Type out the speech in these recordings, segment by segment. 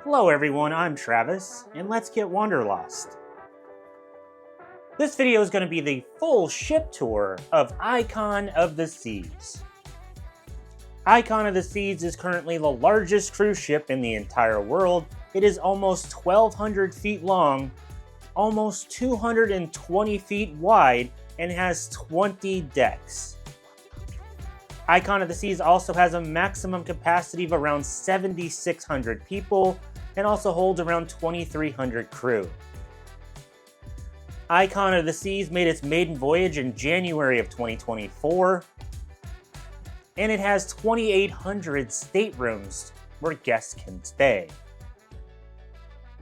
Hello everyone, I'm Travis, and let's get wanderlost. This video is going to be the full ship tour of Icon of the Seas. Icon of the Seas is currently the largest cruise ship in the entire world. It is almost 1,200 feet long, almost 220 feet wide, and has 20 decks. Icon of the Seas also has a maximum capacity of around 7,600 people and also holds around 2,300 crew. Icon of the Seas made its maiden voyage in January of 2024, and it has 2,800 staterooms where guests can stay.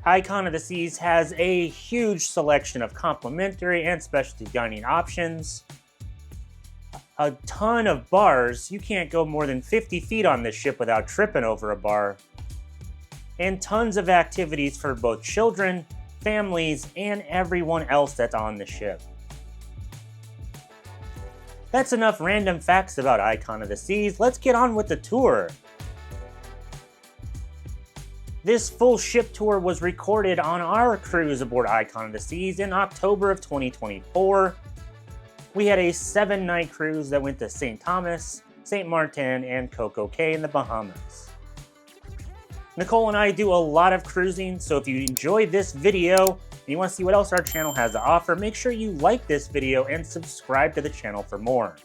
Icon of the Seas has a huge selection of complimentary and specialty dining options, a ton of bars. You can't go more than 50 feet on this ship without tripping over a bar, and tons of activities for both children, families, and everyone else that's on the ship. That's enough random facts about Icon of the Seas. Let's get on with the tour. This full ship tour was recorded on our cruise aboard Icon of the Seas in October of 2024. We had a 7-night cruise that went to St. Thomas, St. Maarten, and Coco Cay in the Bahamas. Nicole and I do a lot of cruising, so if you enjoyed this video and you want to see what else our channel has to offer, make sure you like this video and subscribe to the channel for more.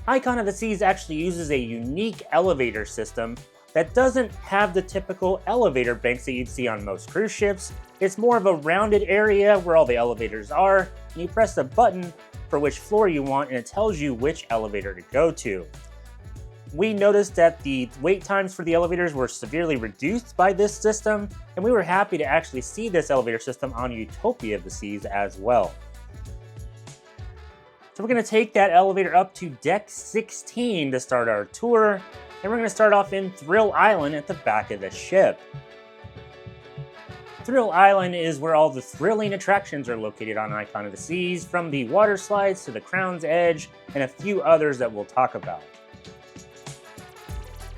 Icon of the Seas actually uses a unique elevator system that doesn't have the typical elevator banks that you'd see on most cruise ships. It's more of a rounded area where all the elevators are, and you press a button for which floor you want and it tells you which elevator to go to. We noticed that the wait times for the elevators were severely reduced by this system, and we were happy to actually see this elevator system on Utopia of the Seas as well. So we're going to take that elevator up to deck 16 to start our tour, and we're going to start off in Thrill Island at the back of the ship. Thrill Island is where all the thrilling attractions are located on Icon of the Seas, from the water slides to the Crown's Edge and a few others that we'll talk about.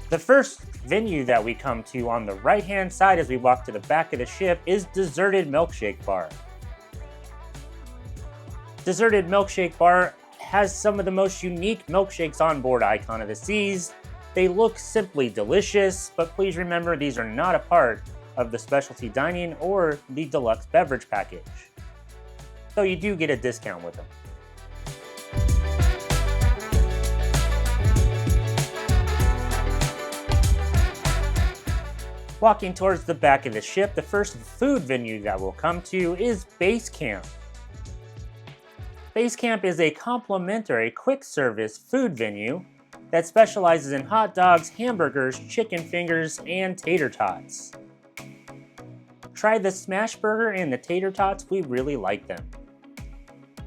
The first venue that we come to on the right-hand side as we walk to the back of the ship is Deserted Milkshake Bar. Deserted Milkshake Bar has some of the most unique milkshakes on board Icon of the Seas. They look simply delicious, but please remember these are not a part of the specialty dining or the deluxe beverage package, so you do get a discount with them. Walking towards the back of the ship, the first food venue that we'll come to is Base Camp. Base Camp is a complimentary quick service food venue that specializes in hot dogs, hamburgers, chicken fingers, and tater tots. Try the smash burger and the tater tots, we really like them.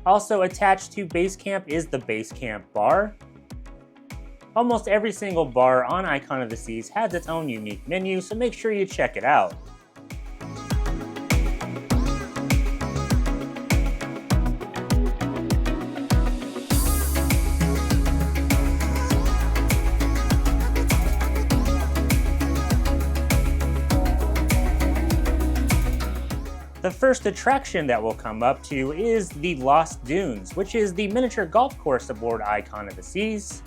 Also attached to Base Camp is the Base Camp Bar. Almost every single bar on Icon of the Seas has its own unique menu, so make sure you check it out. The first attraction that we'll come up to is the Lost Dunes, which is the miniature golf course aboard Icon of the Seas.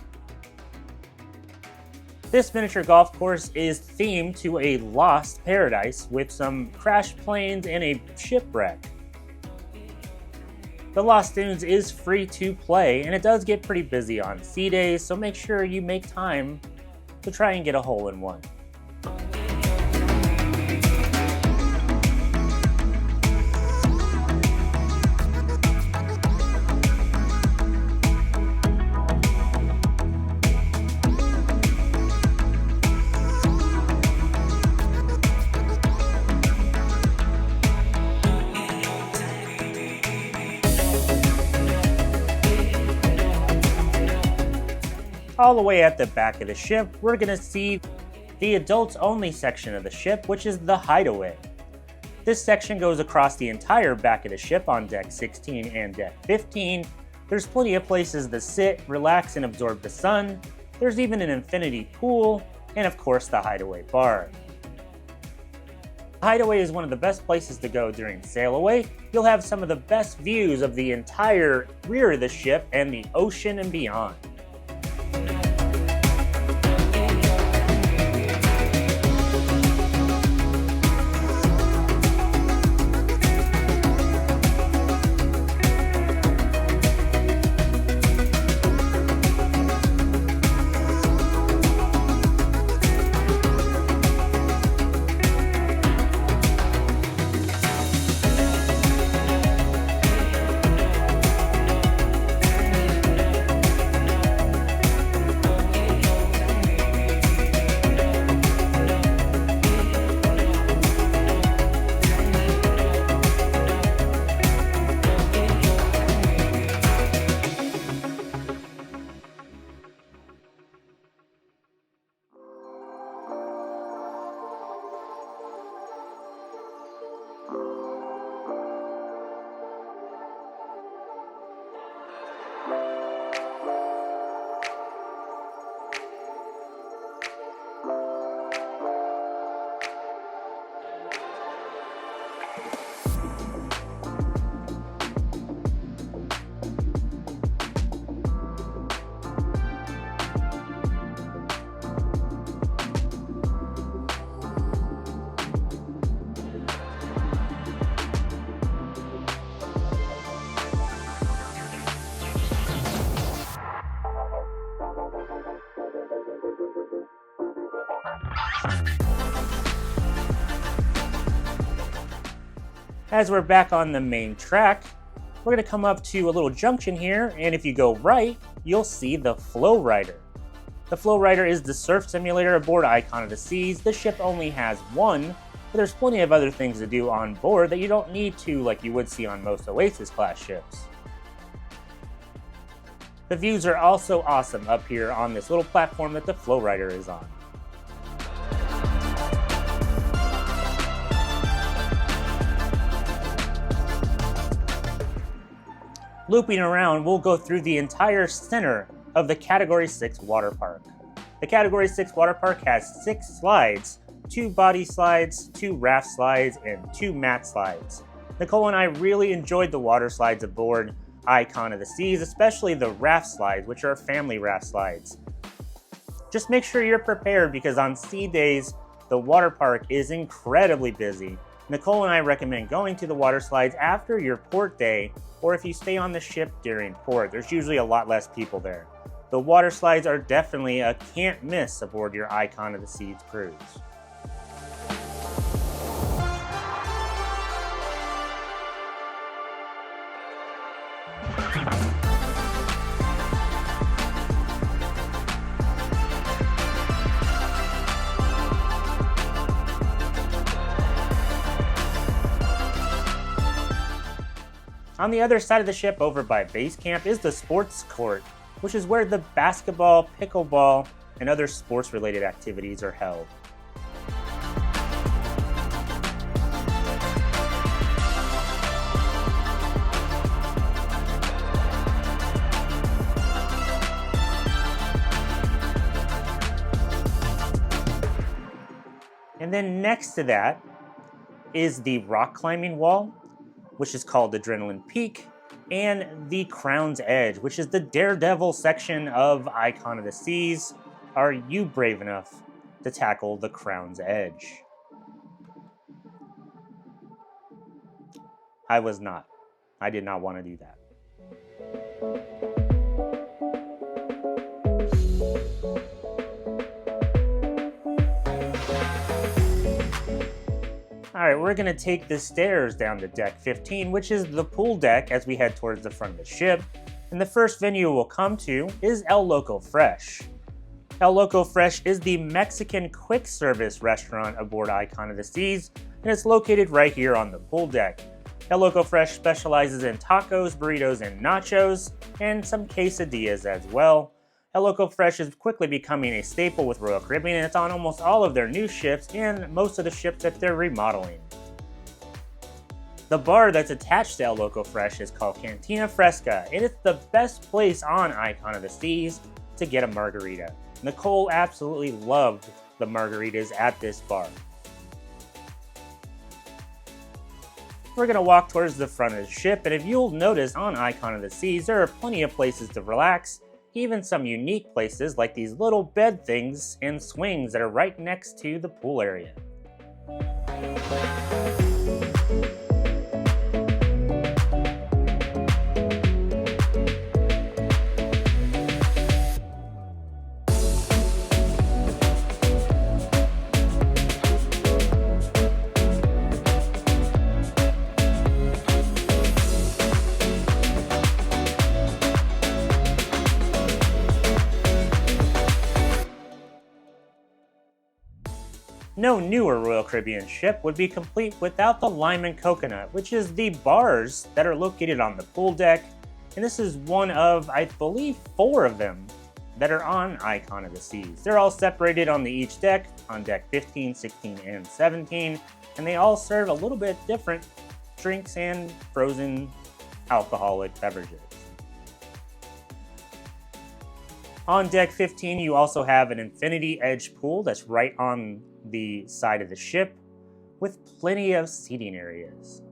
This miniature golf course is themed to a lost paradise with some crashed planes and a shipwreck. The Lost Dunes is free to play, and it does get pretty busy on sea days, so make sure you make time to try and get a hole-in-one. All the way at the back of the ship, we're going to see the adults only section of the ship, which is the hideaway. This section goes across the entire back of the ship on deck 16 and deck 15. There's plenty of places to sit, relax, and absorb the sun. There's even an infinity pool, and of course the hideaway bar. Hideaway is one of the best places to go during sail away. You'll have some of the best views of the entire rear of the ship and the ocean and beyond. As we're back on the main track, we're going to come up to a little junction here, and if you go right, you'll see the Flow Rider. The Flow Rider is the surf simulator aboard Icon of the Seas. The ship only has one, but there's plenty of other things to do on board that you don't need to like you would see on most Oasis class ships. The views are also awesome up here on this little platform that the Flow Rider is on. Looping around, we'll go through the entire center of the Category 6 water park. The Category 6 water park has 6 slides, 2 body slides, 2 raft slides, and 2 mat slides. Nicole and I really enjoyed the water slides aboard Icon of the Seas, especially the raft slides, which are family raft slides. Just make sure you're prepared because on sea days, the water park is incredibly busy. Nicole and I recommend going to the water slides after your port day, or if you stay on the ship during port. There's usually a lot less people there. The water slides are definitely a can't miss aboard your Icon of the Seas cruise. On the other side of the ship, over by base camp, is the sports court, which is where the basketball, pickleball, and other sports-related activities are held. And then next to that is the rock climbing wall, which is called Adrenaline Peak, and the Crown's Edge, which is the Daredevil section of Icon of the Seas. Are you brave enough to tackle the Crown's Edge? I was not. I did not want to do that. Alright, we're going to take the stairs down to deck 15, which is the pool deck as we head towards the front of the ship. And the first venue we'll come to is El Loco Fresh. El Loco Fresh is the Mexican quick service restaurant aboard Icon of the Seas, and it's located right here on the pool deck. El Loco Fresh specializes in tacos, burritos, and nachos, and some quesadillas as well. El Loco Fresh is quickly becoming a staple with Royal Caribbean, and it's on almost all of their new ships and most of the ships that they're remodeling. The bar that's attached to El Loco Fresh is called Cantina Fresca, and it's the best place on Icon of the Seas to get a margarita. Nicole absolutely loved the margaritas at this bar. We're going to walk towards the front of the ship, and if you'll notice on Icon of the Seas, there are plenty of places to relax, even some unique places like these little bed things and swings that are right next to the pool area. No newer Royal Caribbean ship would be complete without the Lime and Coconut, which is the bars that are located on the pool deck, and this is one of, I believe, 4 of them that are on Icon of the Seas. They're all separated on each deck, on deck 15, 16, and 17, and they all serve a little bit different drinks and frozen alcoholic beverages. On deck 15, you also have an infinity edge pool that's right on the side of the ship with plenty of seating areas.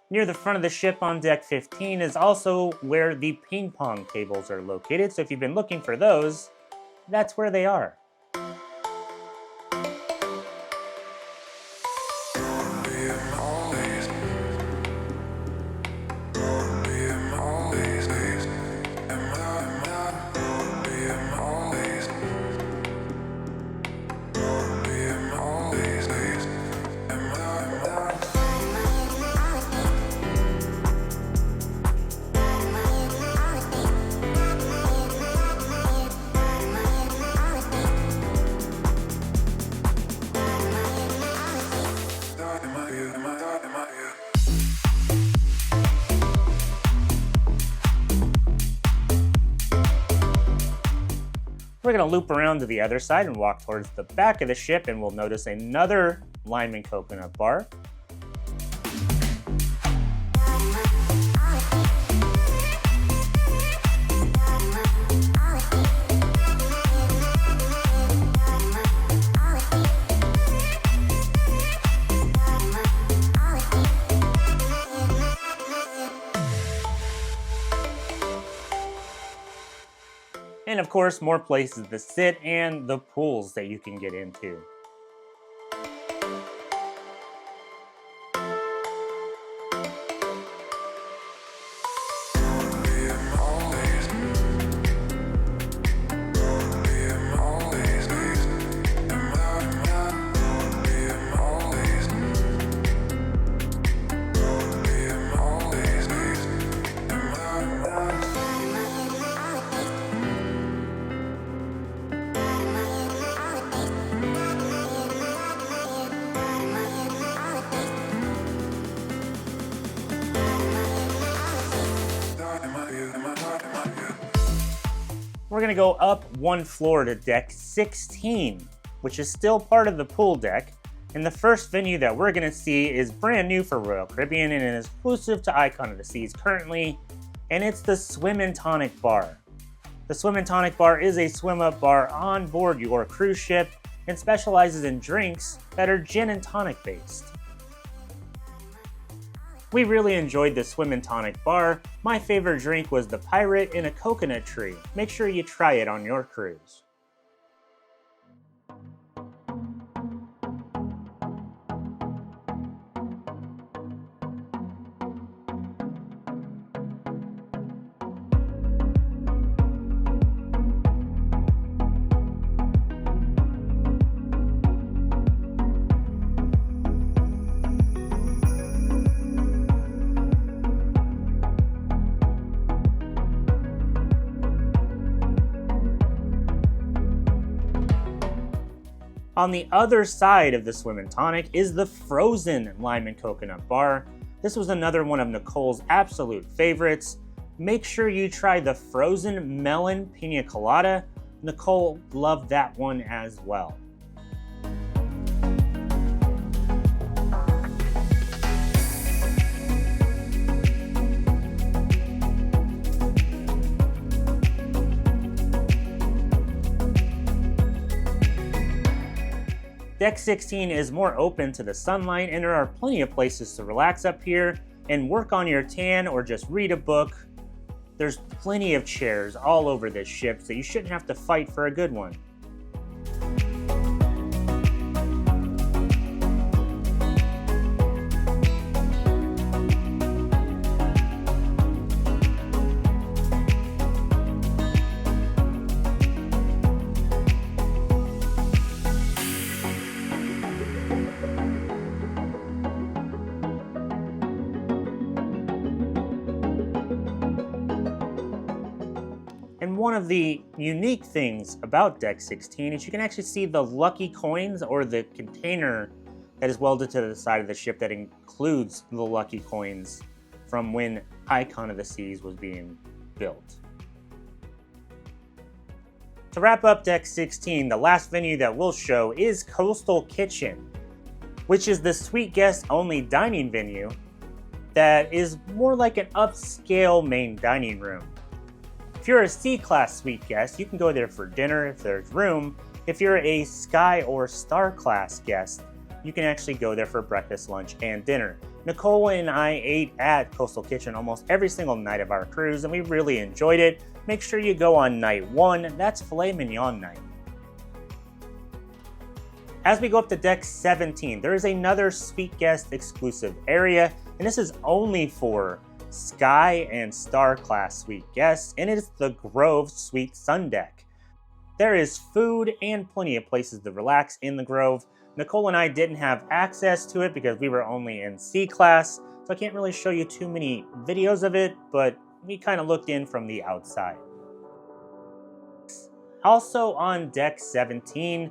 Near the front of the ship on deck 15 is also where the ping pong tables are located, so if you've been looking for those, that's where they are. We're going to loop around to the other side and walk towards the back of the ship, and we'll notice another lime and coconut bar. And of course, more places to sit and the pools that you can get into. We're going to go up one floor to deck 16, which is still part of the pool deck. And the first venue that we're going to see is brand new for Royal Caribbean and is exclusive to Icon of the Seas currently, and it's the Swim and Tonic Bar. The Swim and Tonic Bar is a swim-up bar on board your cruise ship and specializes in drinks that are gin and tonic based. We really enjoyed the Swim and Tonic Bar. My favorite drink was the Pirate in a Coconut Tree. Make sure you try it on your cruise. On the other side of the Swim and Tonic is the frozen lime and coconut bar. This was another one of Nicole's absolute favorites. Make sure you try the frozen melon pina colada. Nicole loved that one as well. Deck 16 is more open to the sunlight, and there are plenty of places to relax up here and work on your tan or just read a book. There's plenty of chairs all over this ship, so you shouldn't have to fight for a good one. And one of the unique things about Deck 16 is you can actually see the lucky coins, or the container that is welded to the side of the ship that includes the lucky coins from when Icon of the Seas was being built. To wrap up Deck 16, the last venue that we'll show is Coastal Kitchen, which is the suite guest only dining venue that is more like an upscale main dining room. If you're a C-Class suite guest, you can go there for dinner if there's room. If you're a Sky or Star Class guest, you can actually go there for breakfast, lunch, and dinner. Nicole and I ate at Coastal Kitchen almost every single night of our cruise, and we really enjoyed it. Make sure you go on night 1, that's filet mignon night. As we go up to Deck 17, there is another suite guest exclusive area, and this is only for Sky and Star Class suite guests, and it is the Grove Suite Sun Deck. There is food and plenty of places to relax in the Grove. Nicole and I didn't have access to it because we were only in C-Class, so I can't really show you too many videos of it, but we kind of looked in from the outside. Also on Deck 17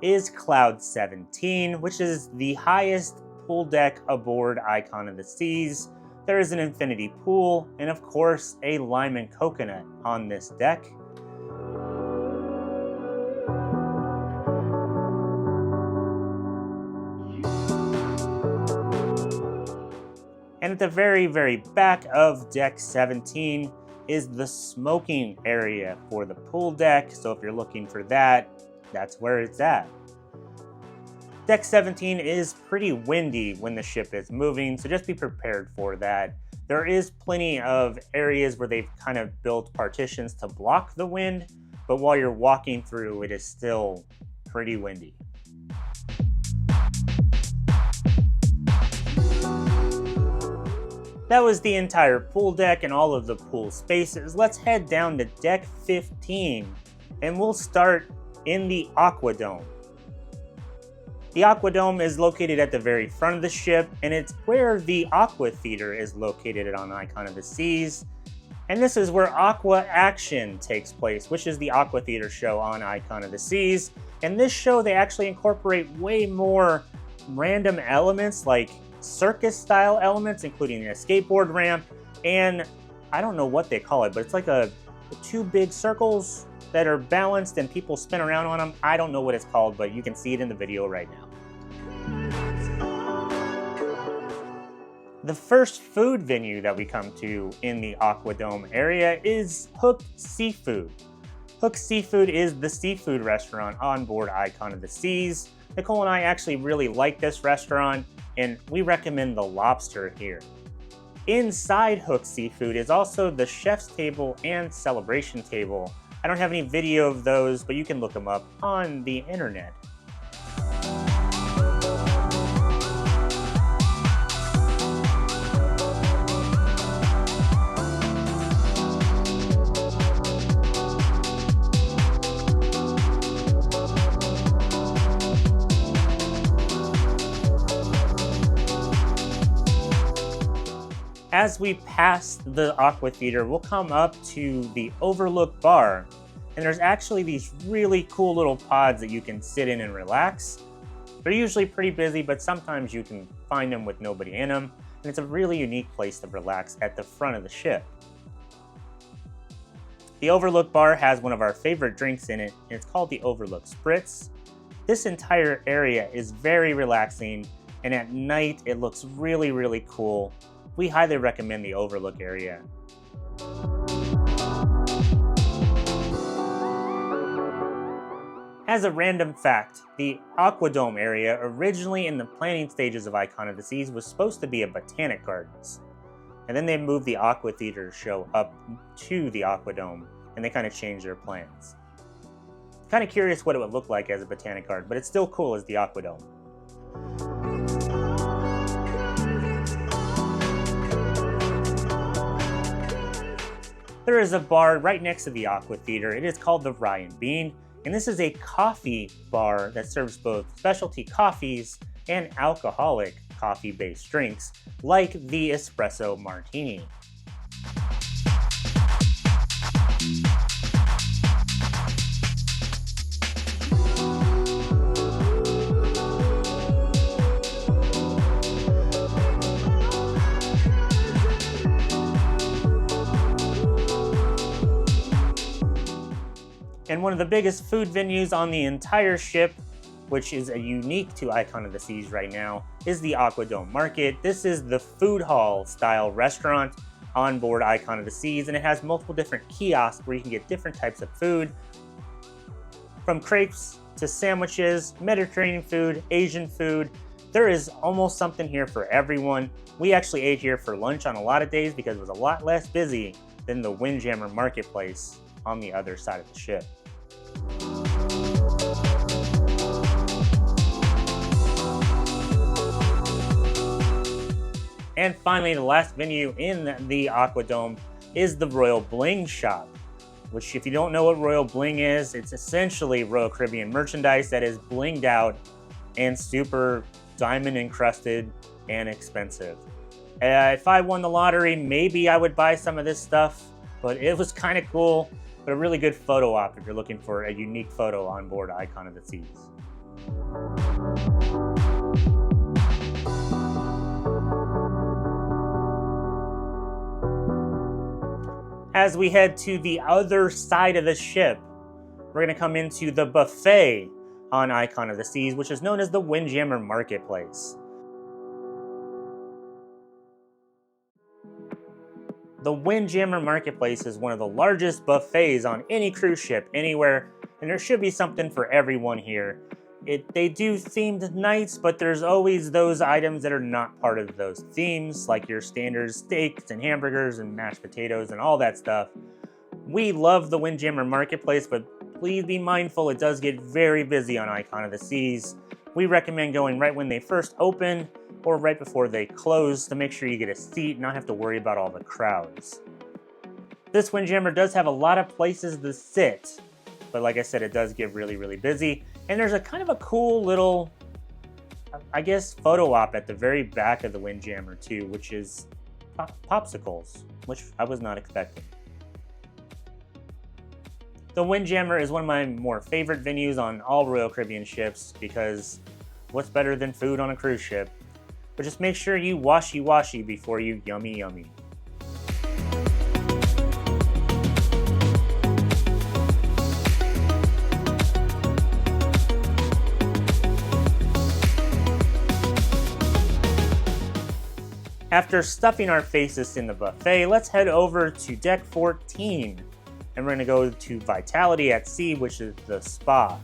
is Cloud 17, which is the highest pool deck aboard Icon of the Seas. There is an infinity pool, and of course, a lime and coconut on this deck. And at the very, very back of Deck 17 is the smoking area for the pool deck, so if you're looking for that, that's where it's at. Deck 17 is pretty windy when the ship is moving, so just be prepared for that. There is plenty of areas where they've kind of built partitions to block the wind, but while you're walking through, it is still pretty windy. That was the entire pool deck and all of the pool spaces. Let's head down to Deck 15, and we'll start in the Aquadome. The Aquadome is located at the very front of the ship, and it's where the Aqua Theater is located on Icon of the Seas. And this is where Aqua Action takes place, which is the Aqua Theater show on Icon of the Seas. In this show, they actually incorporate way more random elements, like circus-style elements, including a skateboard ramp, and I don't know what they call it, but it's like two big circles that are balanced and people spin around on them. I don't know what it's called, but you can see it in the video right now. The first food venue that we come to in the Aquadome area is Hooked Seafood. Hooked Seafood is the seafood restaurant on board Icon of the Seas. Nicole and I actually really like this restaurant, and we recommend the lobster here. Inside Hooked Seafood is also the chef's table and celebration table. I don't have any video of those, but you can look them up on the internet. As we pass the Aqua Theater, we'll come up to the Overlook Bar. And there's actually these really cool little pods that you can sit in and relax. They're usually pretty busy, but sometimes you can find them with nobody in them. And it's a really unique place to relax at the front of the ship. The Overlook bar has one of our favorite drinks in it, and it's called the Overlook Spritz. This entire area is very relaxing, and at night it looks really, really cool. We highly recommend the Overlook area. As a random fact, the Aquadome area, originally in the planning stages of Icon of the Seas, was supposed to be a botanic gardens. And then they moved the Aqua Theater show up to the Aquadome, and they kind of changed their plans. Kind of curious what it would look like as a botanic garden, but it's still cool as the Aquadome. There is a bar right next to the Aqua Theater. It is called the Rye and Bean, and this is a coffee bar that serves both specialty coffees and alcoholic coffee-based drinks, like the espresso martini. And one of the biggest food venues on the entire ship, which is unique to Icon of the Seas right now, is the Aquadome Market. This is the food hall style restaurant on board Icon of the Seas, and it has multiple different kiosks where you can get different types of food, from crepes to sandwiches, Mediterranean food, Asian food. There is almost something here for everyone. We actually ate here for lunch on a lot of days because it was a lot less busy than the Windjammer marketplace on the other side of the ship. And finally, the last venue in the Aquadome is the Royal Bling Shop, which, if you don't know what Royal Bling is, it's essentially Royal Caribbean merchandise that is blinged out and super diamond encrusted and expensive. If I won the lottery, maybe I would buy some of this stuff, but it was kind of cool, but a really good photo op if you're looking for a unique photo on board Icon of the Seas. As we head to the other side of the ship, we're going to come into the buffet on Icon of the Seas, which is known as the Windjammer Marketplace. The Windjammer Marketplace is one of the largest buffets on any cruise ship anywhere, and there should be something for everyone here. They do themed nights, but there's always those items that are not part of those themes, like your standard steaks and hamburgers and mashed potatoes and all that stuff. We love the Windjammer Marketplace, but please be mindful, it does get very busy on Icon of the Seas. We recommend going right when they first open or right before they close to make sure you get a seat and not have to worry about all the crowds. This Windjammer does have a lot of places to sit, but like I said, it does get really, really busy. And there's a kind of a cool little, I guess, photo op at the very back of the Windjammer too, which is popsicles, which I was not expecting. The Windjammer is one of my more favorite venues on all Royal Caribbean ships because what's better than food on a cruise ship? But just make sure you washy before you yummy. After stuffing our faces in the buffet, let's head over to deck 14, and we're going to go to Vitality at Sea, which is the spa.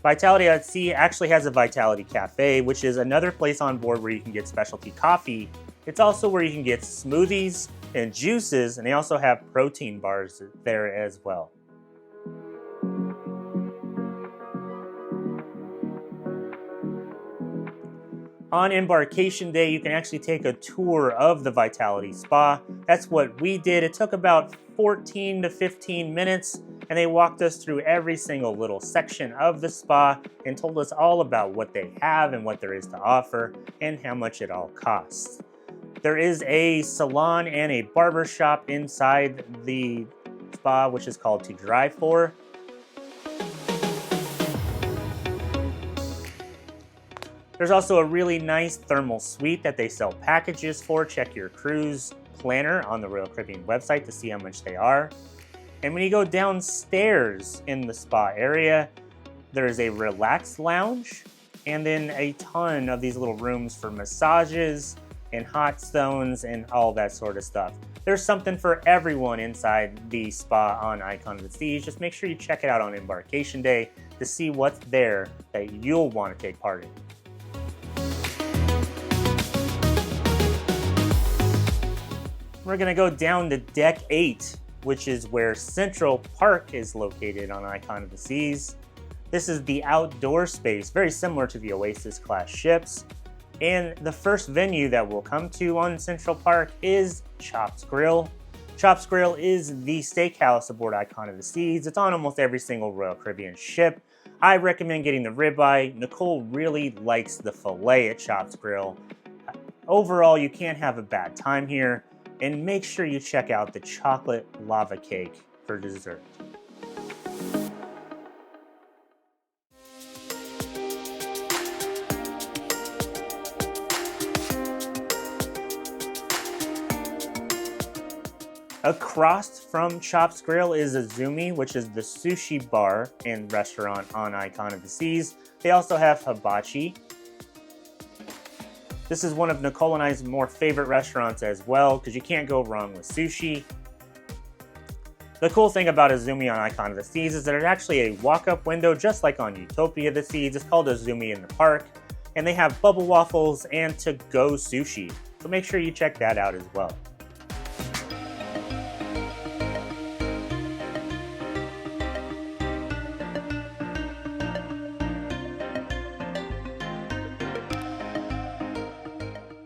Vitality at Sea actually has a Vitality Cafe, which is another place on board where you can get specialty coffee. It's also where you can get smoothies and juices, and they also have protein bars there as well. On embarkation day, you can actually take a tour of the Vitality Spa. That's what we did. It took about 14 to 15 minutes, and they walked us through every single little section of the spa and told us all about what they have and what there is to offer and how much it all costs. There is a salon and a barber shop inside the spa, which is called To Drive For. There's also a really nice thermal suite that they sell packages for. Check your cruise planner on the Royal Caribbean website to see how much they are. And when you go downstairs in the spa area, there is a relax lounge and then a ton of these little rooms for massages and hot stones and all that sort of stuff. There's something for everyone inside the spa on Icon of the Seas. Just make sure you check it out on embarkation day to see what's there that you'll want to take part in. We're gonna go down to Deck 8, which is where Central Park is located on Icon of the Seas. This is the outdoor space, very similar to the Oasis class ships. And the first venue that we'll come to on Central Park is Chops Grill. Chops Grill is the steakhouse aboard Icon of the Seas. It's on almost every single Royal Caribbean ship. I recommend getting the ribeye. Nicole really likes the filet at Chops Grill. Overall, you can't have a bad time here. And make sure you check out the chocolate lava cake for dessert. Across from Chops Grill is Azumi, which is the sushi bar and restaurant on Icon of the Seas. They also have hibachi. This is one of Nicole and I's more favorite restaurants as well, because you can't go wrong with sushi. The cool thing about Azumi on Icon of the Seas is that it's actually a walk-up window, just like on Utopia of the Seas. It's called Azumi in the Park, and they have bubble waffles and to-go sushi. So make sure you check that out as well.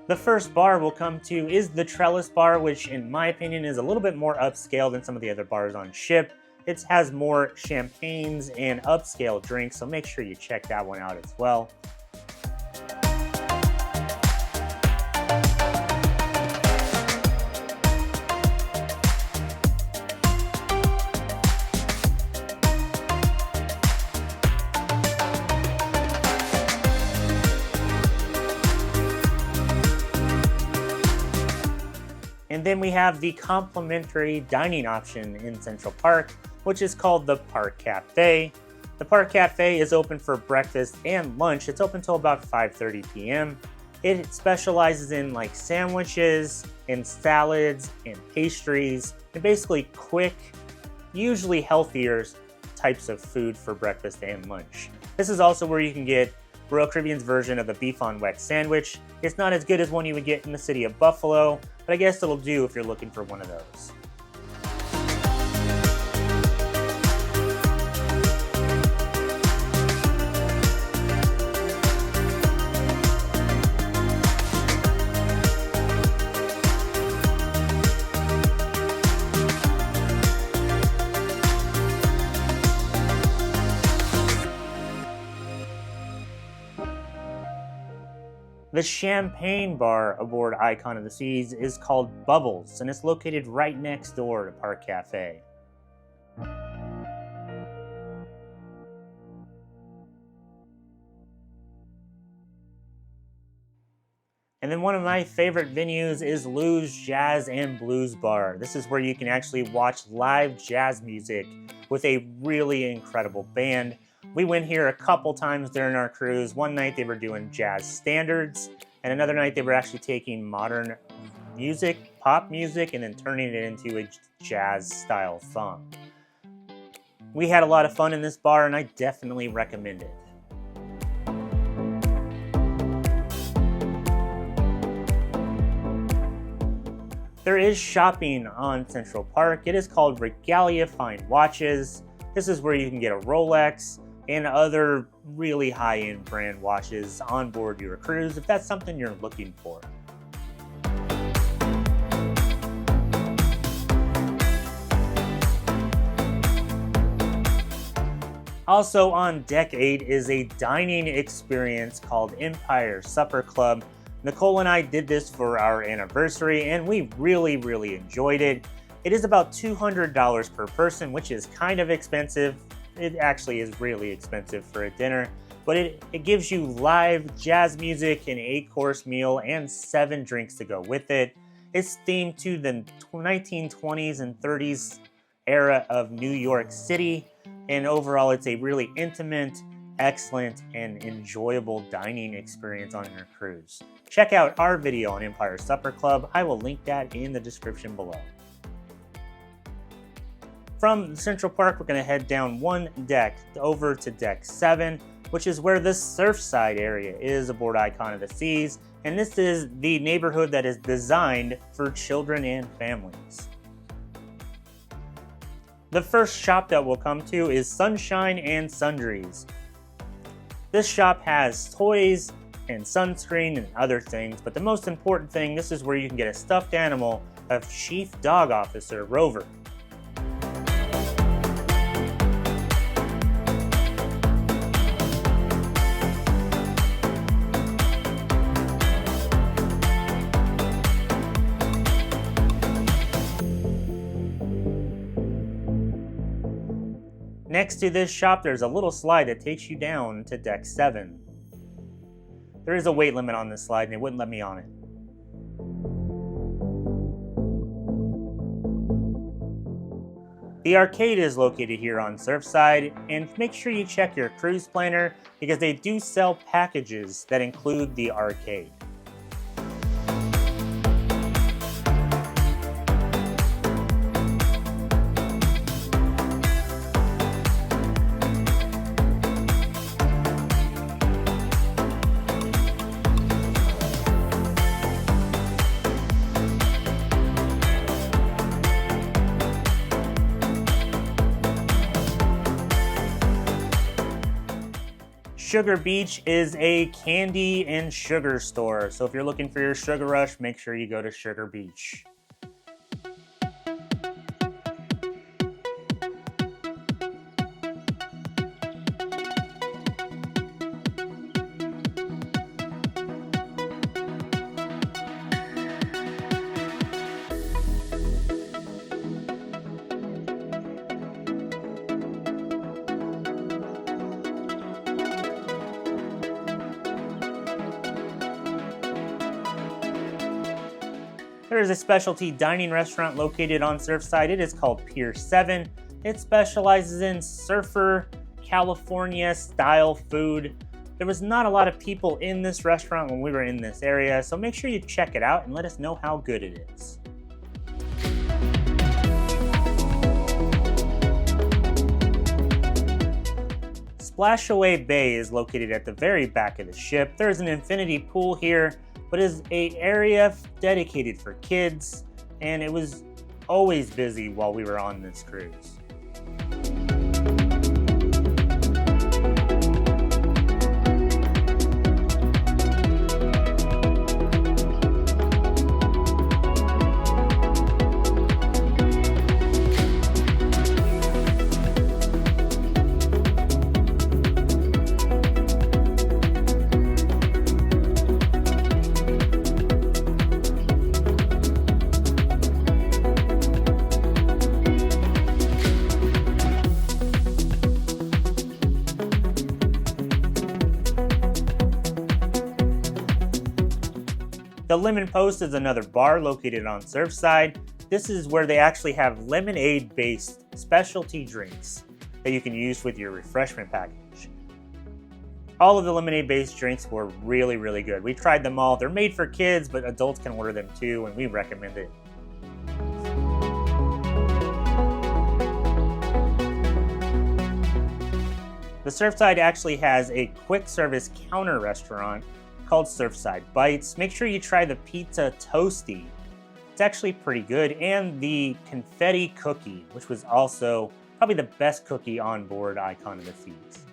The first bar we'll come to is the Trellis Bar, which in my opinion is a little bit more upscale than some of the other bars on ship. It has more champagnes and upscale drinks, so make sure you check that one out as well. And then we have the complimentary dining option in Central Park, which is called the Park Cafe. The Park Cafe is open for breakfast and lunch. It's open till about 5:30 p.m. It specializes in like sandwiches and salads and pastries and basically quick, usually healthier types of food for breakfast and lunch. This is also where you can get Royal Caribbean's version of the beef on weck sandwich. It's not as good as one you would get in the city of Buffalo, but I guess it'll do if you're looking for one of those. The champagne bar aboard Icon of the Seas is called Bubbles, and it's located right next door to Park Cafe. And then one of my favorite venues is Lou's Jazz and Blues Bar. This is where you can actually watch live jazz music with a really incredible band. We went here a couple times during our cruise. One night they were doing jazz standards, and another night they were actually taking modern music, pop music, and then turning it into a jazz style song. We had a lot of fun in this bar, and I definitely recommend it. There is shopping on Central Park. It is called Regalia Fine Watches. This is where you can get a Rolex and other really high-end brand watches on board your cruise if that's something you're looking for. Also on Deck 8 is a dining experience called Empire Supper Club. Nicole and I did this for our anniversary and we really enjoyed it. It is about $200 per person, which is kind of expensive. It actually is really expensive for a dinner, but it gives you live jazz music, an 8-course meal, and 7 drinks to go with it. It's themed to the 1920s and 30s era of New York City, and overall it's a really intimate, excellent, and enjoyable dining experience on your cruise. Check out our video on Empire Supper Club. I will link that in the description below. From Central Park, we're going to head down one deck over to deck 7, which is where the Surfside area is aboard Icon of the Seas, and this is the neighborhood that is designed for children and families. The first shop that we'll come to is Sunshine and Sundries. This shop has toys and sunscreen and other things, but the most important thing, this is where you can get a stuffed animal of Chief Dog Officer Rover. Next to this shop, there's a little slide that takes you down to deck 7. There is a weight limit on this slide and they wouldn't let me on it. The arcade is located here on Surfside, and make sure you check your cruise planner because they do sell packages that include the arcade. Sugar Beach is a candy and sugar store, so if you're looking for your sugar rush, make sure you go to Sugar Beach. There is a specialty dining restaurant located on Surfside. It is called Pier 7. It specializes in surfer, California style food. There was not a lot of people in this restaurant when we were in this area, so make sure you check it out and let us know how good it is. Splashaway Bay is located at the very back of the ship. There's an infinity pool here, but is an area dedicated for kids, and it was always busy while we were on this cruise. The Lemon Post is another bar located on Surfside. This is where they actually have lemonade-based specialty drinks that you can use with your refreshment package. All of the lemonade-based drinks were really, really good. We tried them all. They're made for kids, but adults can order them too, and we recommend it. The Surfside actually has a quick service counter restaurant called Surfside Bites. Make sure you try the pizza toasty. It's actually pretty good, and the confetti cookie, which was also probably the best cookie on board Icon of the Seas.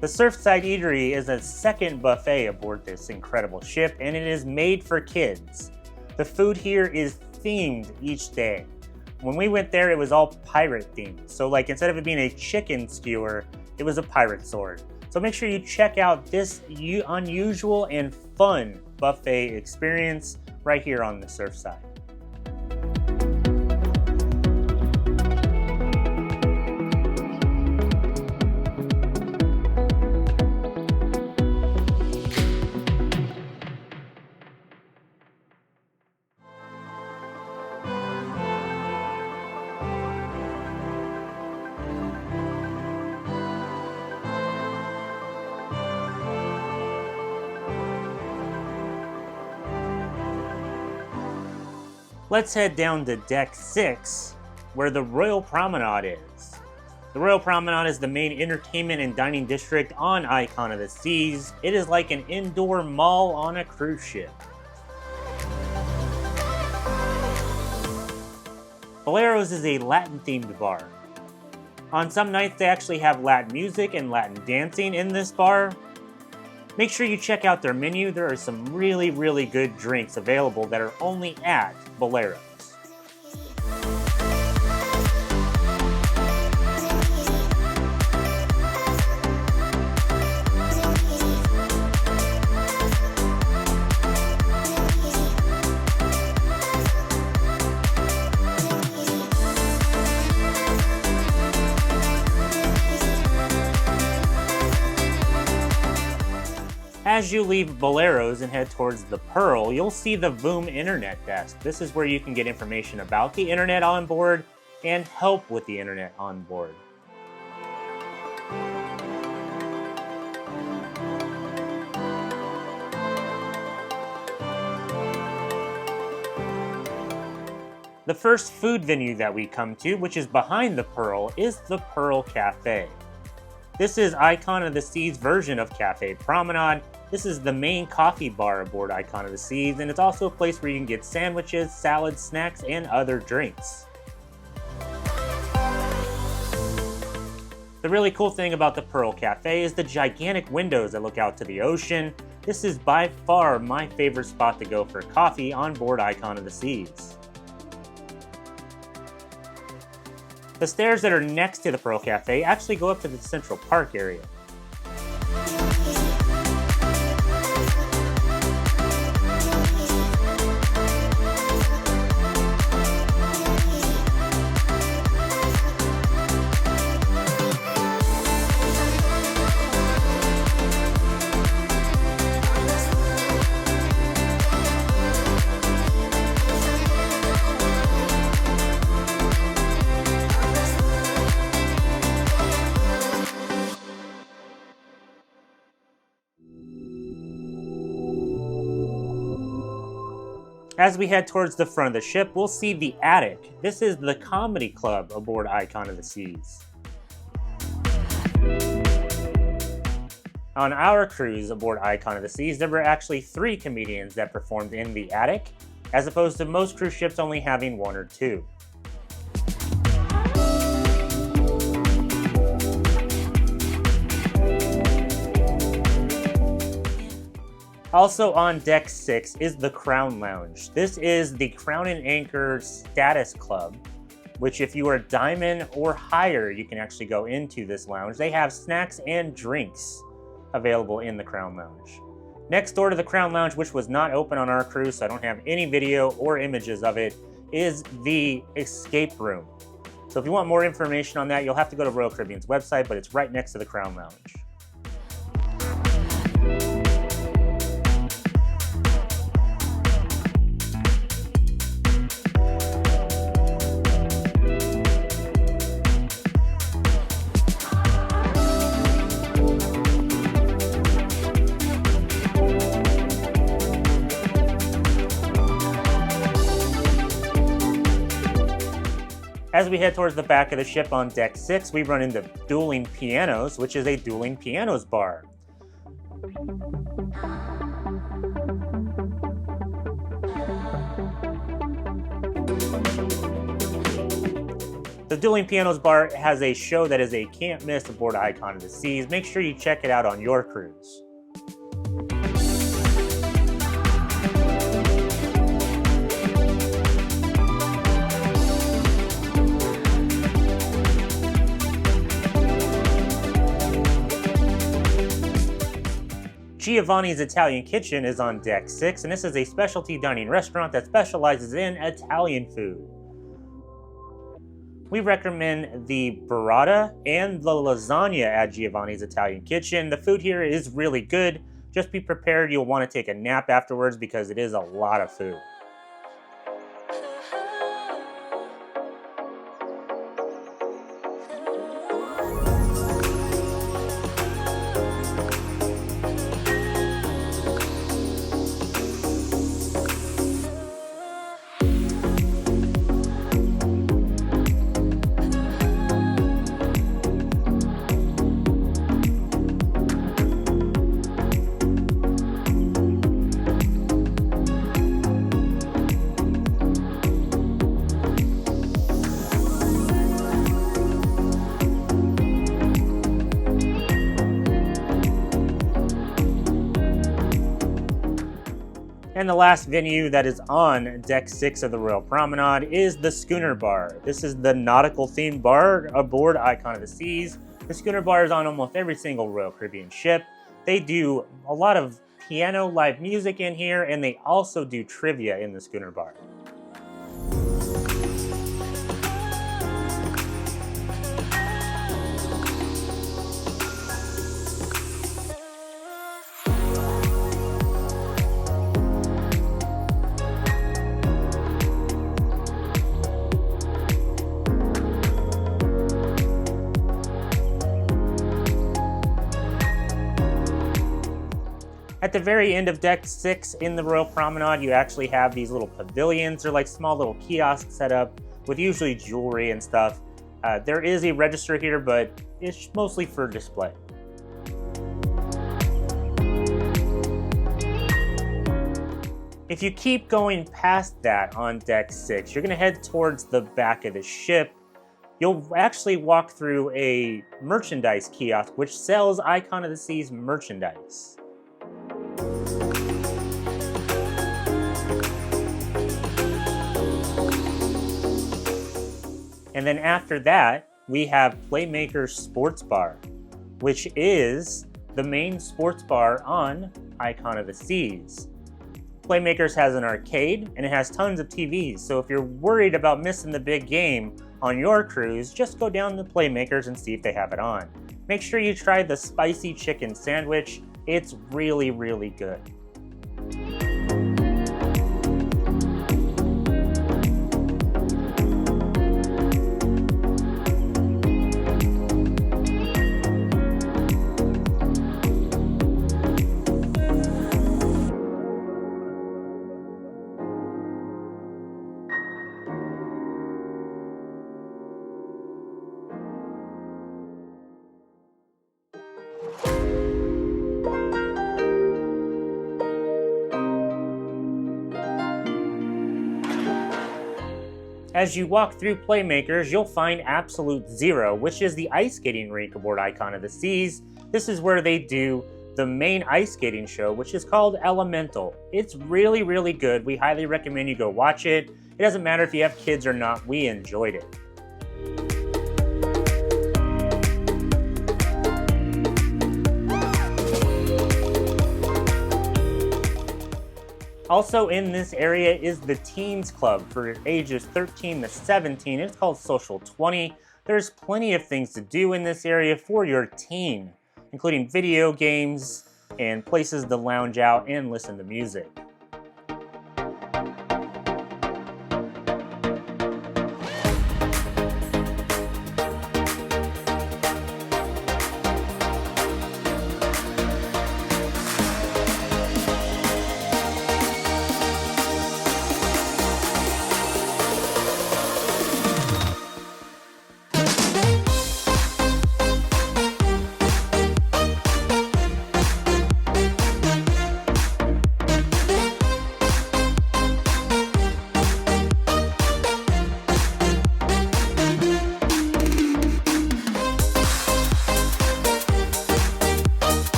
The Surfside Eatery is a second buffet aboard this incredible ship, and it is made for kids. The food here is themed each day. When we went there, it was all pirate themed. So like instead of it being a chicken skewer, it was a pirate sword. So make sure you check out this unusual and fun buffet experience right here on the Surfside. Let's head down to Deck 6, where the Royal Promenade is. The Royal Promenade is the main entertainment and dining district on Icon of the Seas. It is like an indoor mall on a cruise ship. Boleros is a Latin-themed bar. On some nights they actually have Latin music and Latin dancing in this bar. Make sure you check out their menu. There are some really, really good drinks available that are only at Boleros. As you leave Boleros and head towards the Pearl, you'll see the Voom Internet Desk. This is where you can get information about the internet on board and help with the internet on board. The first food venue that we come to, which is behind the Pearl, is the Pearl Cafe. This is Icon of the Seas' version of Cafe Promenade. This is the main coffee bar aboard Icon of the Seas, and it's also a place where you can get sandwiches, salads, snacks, and other drinks. The really cool thing about the Pearl Cafe is the gigantic windows that look out to the ocean. This is by far my favorite spot to go for coffee on board Icon of the Seas. The stairs that are next to the Pearl Cafe actually go up to the Central Park area. As we head towards the front of the ship, we'll see the Attic. This is the comedy club aboard Icon of the Seas. On our cruise aboard Icon of the Seas, there were actually 3 comedians that performed in the Attic, as opposed to most cruise ships only having 1 or 2. Also on Deck 6 is the Crown Lounge. This is the Crown and Anchor Status Club, which if you are Diamond or higher, you can actually go into this lounge. They have snacks and drinks available in the Crown Lounge. Next door to the Crown Lounge, which was not open on our cruise, so I don't have any video or images of it, is the Escape Room. So if you want more information on that, you'll have to go to Royal Caribbean's website, but it's right next to the Crown Lounge. As we head towards the back of the ship on Deck 6, we run into Dueling Pianos, which is a Dueling Pianos bar. The Dueling Pianos bar has a show that is a can't miss aboard Icon of the Seas. Make sure you check it out on your cruise. Giovanni's Italian Kitchen is on deck 6, and this is a specialty dining restaurant that specializes in Italian food. We recommend the burrata and the lasagna at Giovanni's Italian Kitchen. The food here is really good. Just be prepared, you'll want to take a nap afterwards because it is a lot of food. And the last venue that is on deck 6 of the Royal Promenade is the Schooner Bar. This is the nautical themed bar aboard Icon of the Seas. The Schooner Bar is on almost every single Royal Caribbean ship. They do a lot of piano live music in here, and they also do trivia in the Schooner Bar. At the very end of deck 6 in the Royal Promenade, you actually have these little pavilions. They're like small little kiosks set up with usually jewelry and stuff. There is a register here, but it's mostly for display. If you keep going past that on deck 6, you're going to head towards the back of the ship. You'll actually walk through a merchandise kiosk which sells Icon of the Seas merchandise. And then after that, we have Playmaker's Sports Bar, which is the main sports bar on Icon of the Seas. Playmakers has an arcade, and it has tons of TVs, so if you're worried about missing the big game on your cruise, just go down to Playmakers and see if they have it on. Make sure you try the spicy chicken sandwich. It's really, really good. As you walk through Playmakers, you'll find Absolute Zero, which is the ice skating rink aboard Icon of the Seas. This is where they do the main ice skating show, which is called Elemental. It's really, really good. We highly recommend you go watch it. It doesn't matter if you have kids or not, we enjoyed it. Also in this area is the Teens Club for ages 13 to 17. It's called Social 20. There's plenty of things to do in this area for your teen, including video games and places to lounge out and listen to music.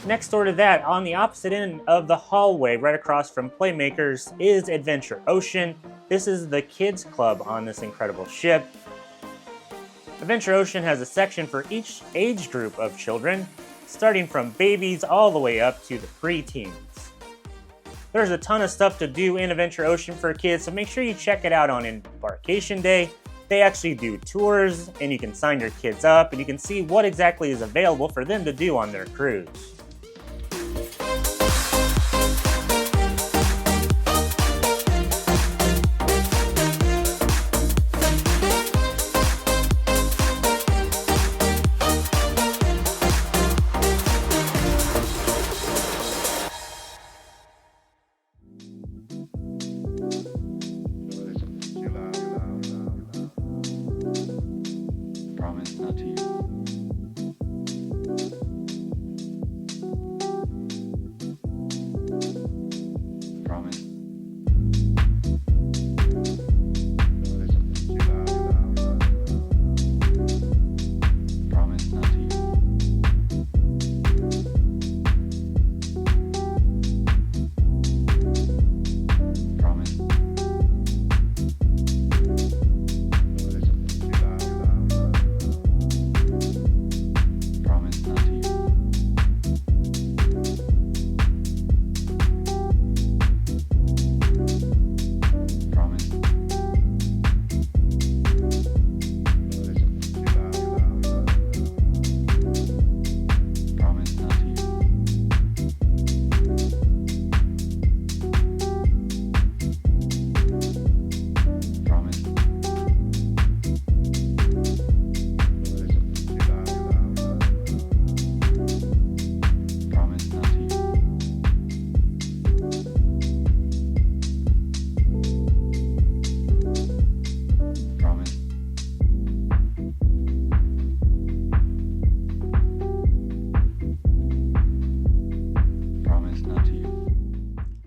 Next door to that, on the opposite end of the hallway, right across from Playmakers, is Adventure Ocean. This is the kids club on this incredible ship. Adventure Ocean has a section for each age group of children, starting from babies all the way up to the preteens. There's a ton of stuff to do in Adventure Ocean for kids, so make sure you check it out on Embarkation Day. They actually do tours, and you can sign your kids up, and you can see what exactly is available for them to do on their cruise.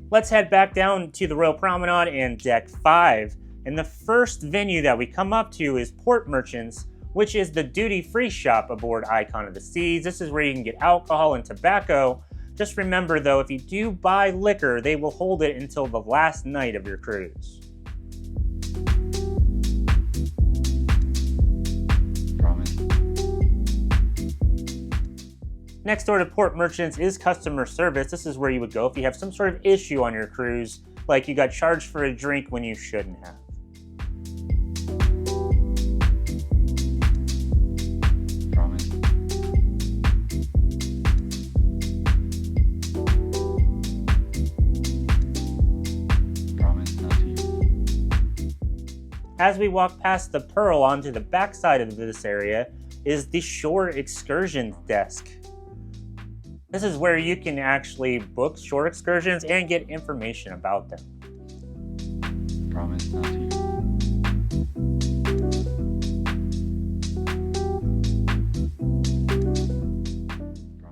Let's head back down to the Royal Promenade and Deck 5. And the first venue that we come up to is Port Merchants, which is the duty-free shop aboard Icon of the Seas. This is where you can get alcohol and tobacco. Just remember though, if you do buy liquor, they will hold it until the last night of your cruise. Next door to Port Merchants is customer service. This is where you would go if you have some sort of issue on your cruise, like you got charged for a drink when you shouldn't have. As we walk past the Pearl onto the backside of this area is the Shore Excursions desk. This is where you can actually book shore excursions and get information about them. Promise not to.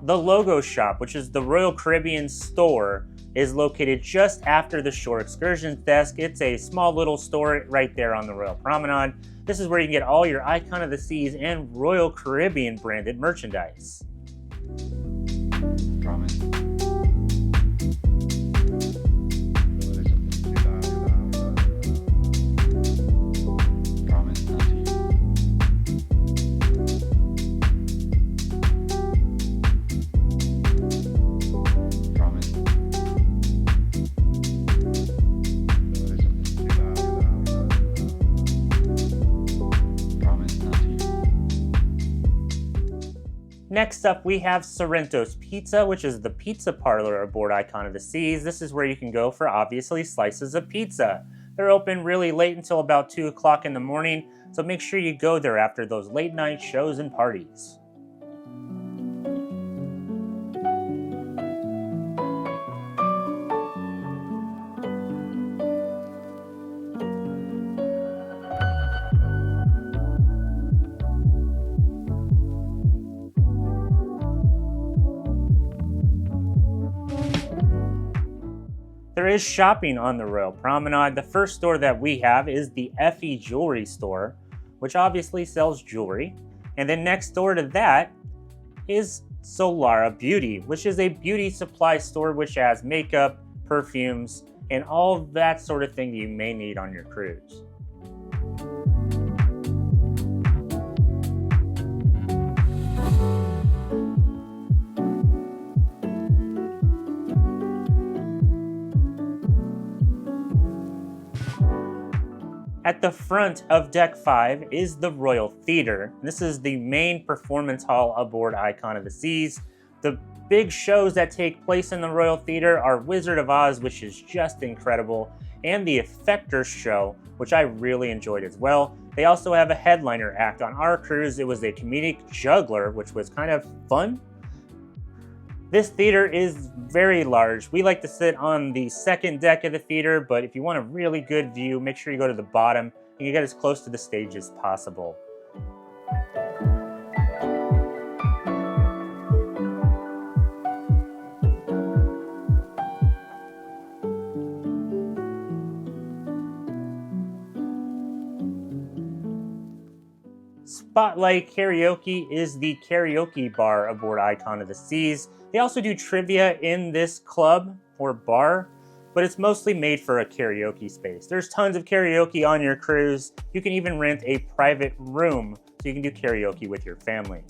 The Logo Shop, which is the Royal Caribbean store, is located just after the Shore Excursions desk. It's a small little store right there on the Royal Promenade. This is where you can get all your Icon of the Seas and Royal Caribbean branded merchandise. Promise. Promise not to. Promise. Promise not to. Next up, we have Sorrento's Pizza, which is the pizza parlor aboard Icon of the Seas. This is where you can go for, obviously, slices of pizza. They're open really late until about 2 o'clock in the morning, so make sure you go there after those late night shows and parties. There is shopping on the Royal Promenade. The first store that we have is the Effie Jewelry Store, which obviously sells jewelry. And then next door to that is Solara Beauty, which is a beauty supply store which has makeup, perfumes, and all that sort of thing you may need on your cruise. At the front of Deck 5 is the Royal Theater. This is the main performance hall aboard Icon of the Seas. The big shows that take place in the Royal Theater are Wizard of Oz, which is just incredible, and the Effectors show, which I really enjoyed as well. They also have a headliner act. On our cruise, it was a comedic juggler, which was kind of fun. This theater is very large. We like to sit on the second deck of the theater, but if you want a really good view, make sure you go to the bottom and you get as close to the stage as possible. Spotlight Karaoke is the karaoke bar aboard Icon of the Seas. They also do trivia in this club or bar, but it's mostly made for a karaoke space. There's tons of karaoke on your cruise. You can even rent a private room so you can do karaoke with your family.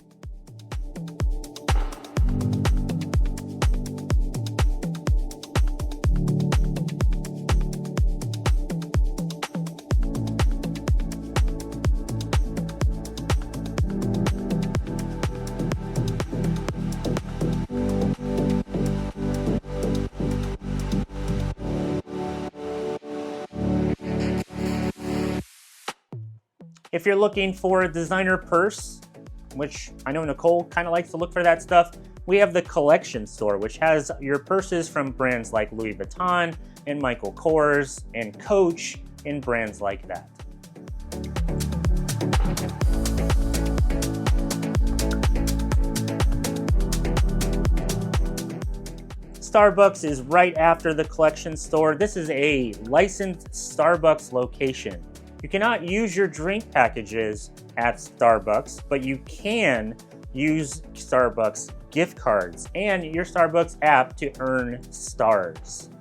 If you're looking for a designer purse, which I know Nicole kind of likes to look for that stuff, we have the collection store, which has your purses from brands like Louis Vuitton and Michael Kors and Coach and brands like that. Starbucks is right after the collection store. This is a licensed Starbucks location. You cannot use your drink packages at Starbucks, but you can use Starbucks gift cards and your Starbucks app to earn stars.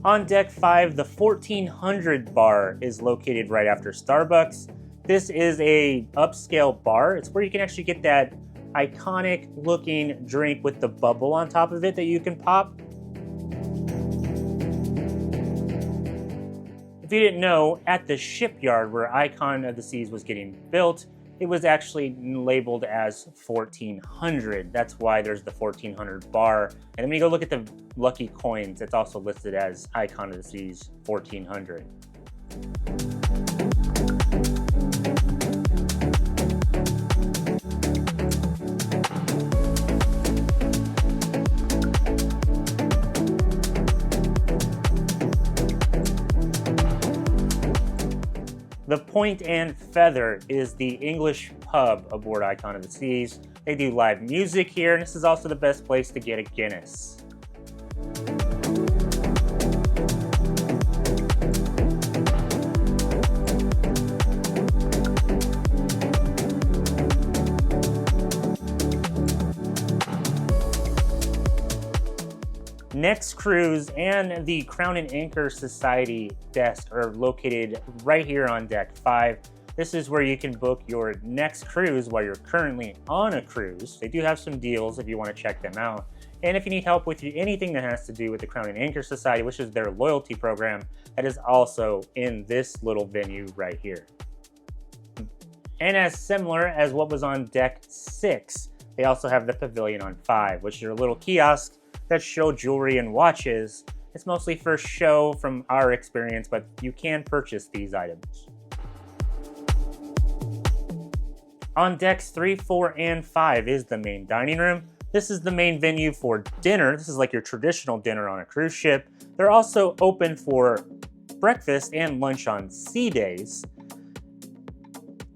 On Deck 5, the 1400 bar is located right after Starbucks. This is a upscale bar. It's where you can actually get that iconic looking drink with the bubble on top of it that you can pop. If you didn't know, at the shipyard where Icon of the Seas was getting built, it was actually labeled as 1400. That's why there's the 1400 bar. And then when you go look at the lucky coins, it's also listed as Icon of the Seas 1400. The Point and Feather is the English pub aboard Icon of the Seas. They do live music here, and this is also the best place to get a Guinness. Next Cruise and the Crown and Anchor Society desk are located right here on Deck 5. This is where you can book your next cruise while you're currently on a cruise. They do have some deals if you want to check them out. And if you need help with anything that has to do with the Crown and Anchor Society, which is their loyalty program, that is also in this little venue right here. And as similar as what was on Deck 6, they also have the Pavilion on 5, which is a little kiosk that show jewelry and watches. It's mostly for show from our experience, but you can purchase these items. On decks 3, 4, and 5 is the main dining room. This is the main venue for dinner. This is like your traditional dinner on a cruise ship. They're also open for breakfast and lunch on sea days.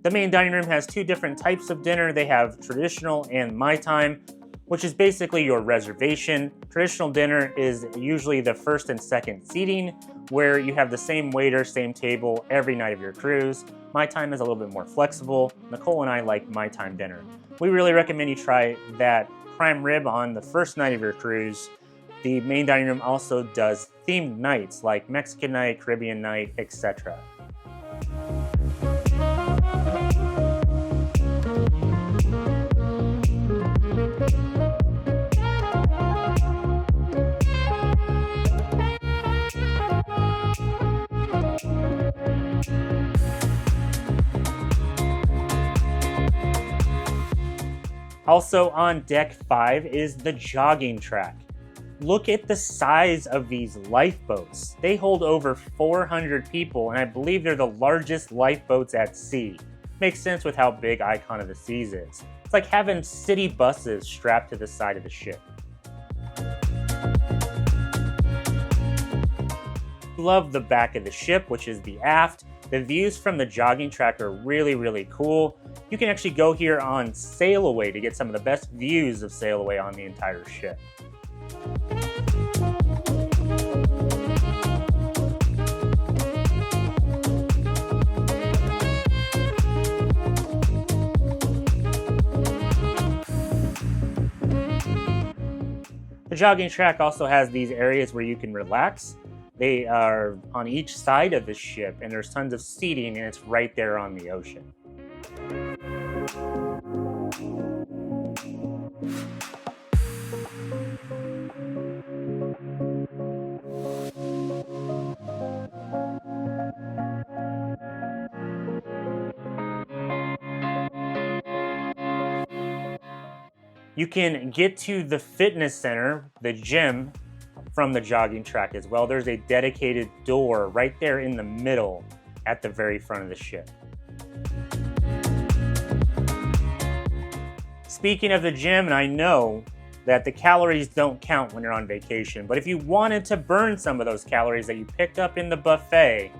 The main dining room has two different types of dinner. They have traditional and my time. which is basically your reservation. Traditional dinner is usually the first and second seating, where you have the same waiter, same table every night of your cruise. My Time is a little bit more flexible. Nicole and I like My Time dinner. We really recommend you try that prime rib on the first night of your cruise. The main dining room also does themed nights like Mexican night, Caribbean night, etc. Also on deck 5 is the jogging track. Look at the size of these lifeboats. They hold over 400 people, and I believe they're the largest lifeboats at sea. Makes sense with how big Icon of the Seas is. It's like having city buses strapped to the side of the ship. Love the back of the ship, which is the aft. The views from the jogging track are really, really cool. You can actually go here on Sail Away to get some of the best views of Sail Away on the entire ship. The jogging track also has these areas where you can relax. They are on each side of the ship, and there's tons of seating, and it's right there on the ocean. You can get to the fitness center, the gym, from the jogging track as well. There's a dedicated door right there in the middle at the very front of the ship. Speaking of the gym, and I know that the calories don't count when you're on vacation, but if you wanted to burn some of those calories that you picked up in the buffet,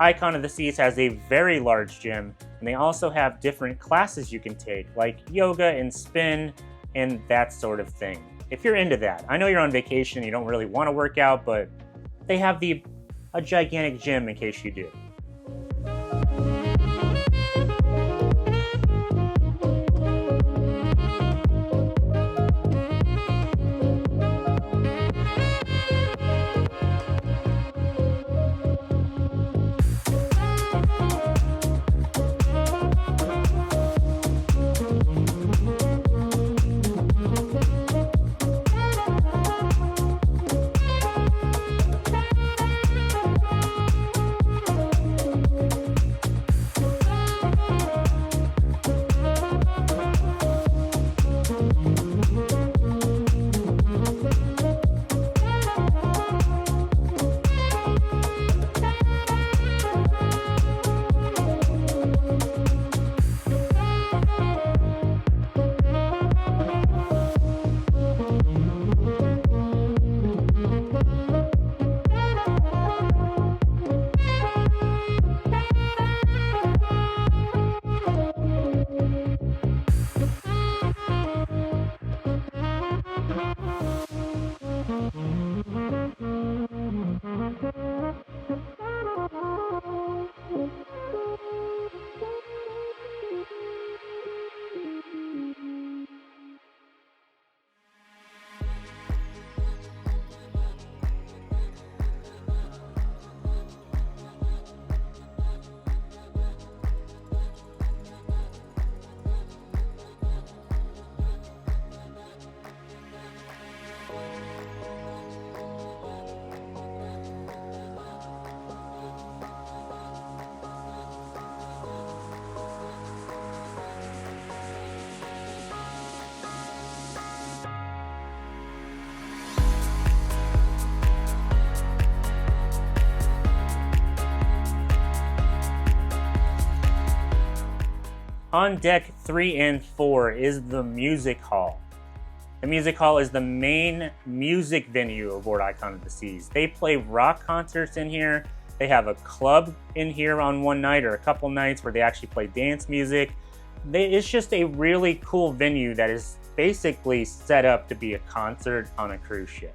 Icon of the Seas has a very large gym, and they also have different classes you can take, like yoga and spin and that sort of thing. If you're into that, I know you're on vacation, you don't really want to work out, but they have a gigantic gym in case you do. On deck 3 and 4 is the music hall. The music hall is the main music venue aboard Icon of the Seas. They play rock concerts in here. They have a club in here on one night or a couple nights where they actually play dance music. It's just a really cool venue that is basically set up to be a concert on a cruise ship.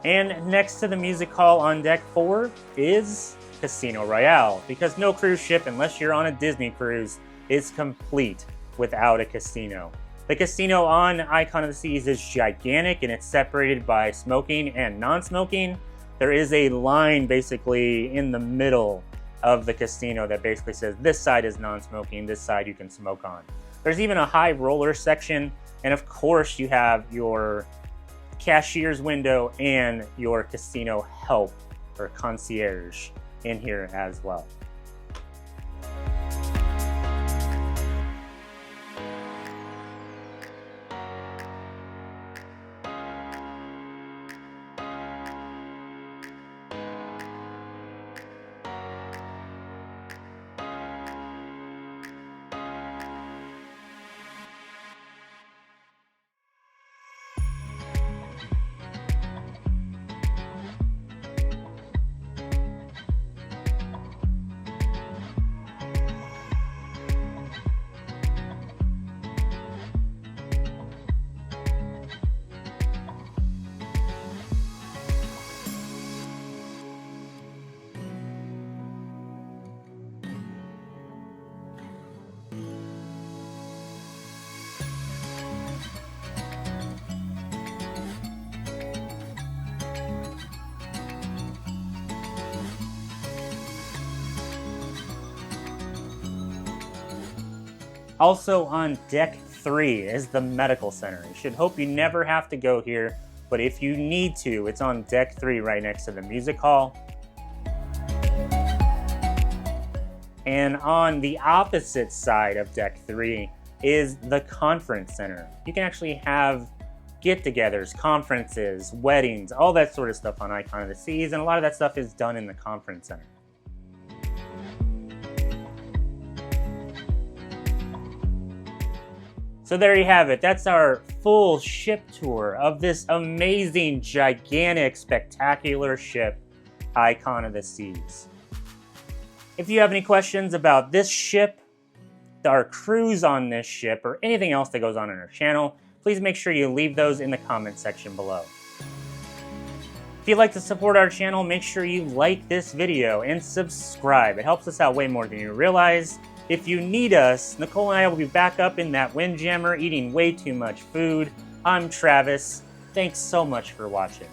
And next to the music hall on deck 4 is Casino Royale, because no cruise ship, unless you're on a Disney cruise, is complete without a casino. The casino on Icon of the Seas is gigantic, and it's separated by smoking and non-smoking. There is a line basically in the middle of the casino that basically says this side is non-smoking, this side you can smoke on. There's even a high roller section, and of course you have your cashier's window and your casino help or concierge in here as well. Also on deck 3 is the medical center. You should hope you never have to go here, but if you need to, it's on deck 3 right next to the music hall. And on the opposite side of deck 3 is the conference center. You can actually have get-togethers, conferences, weddings, all that sort of stuff on Icon of the Seas, and a lot of that stuff is done in the conference center. So there you have it. That's our full ship tour of this amazing, gigantic, spectacular ship, Icon of the Seas. If you have any questions about this ship, our cruise on this ship, or anything else that goes on in our channel, please make sure you leave those in the comment section below. If you'd like to support our channel, make sure you like this video and subscribe. It helps us out way more than you realize. If you need us, Nicole and I will be back up in that Windjammer eating way too much food. I'm Travis. Thanks so much for watching.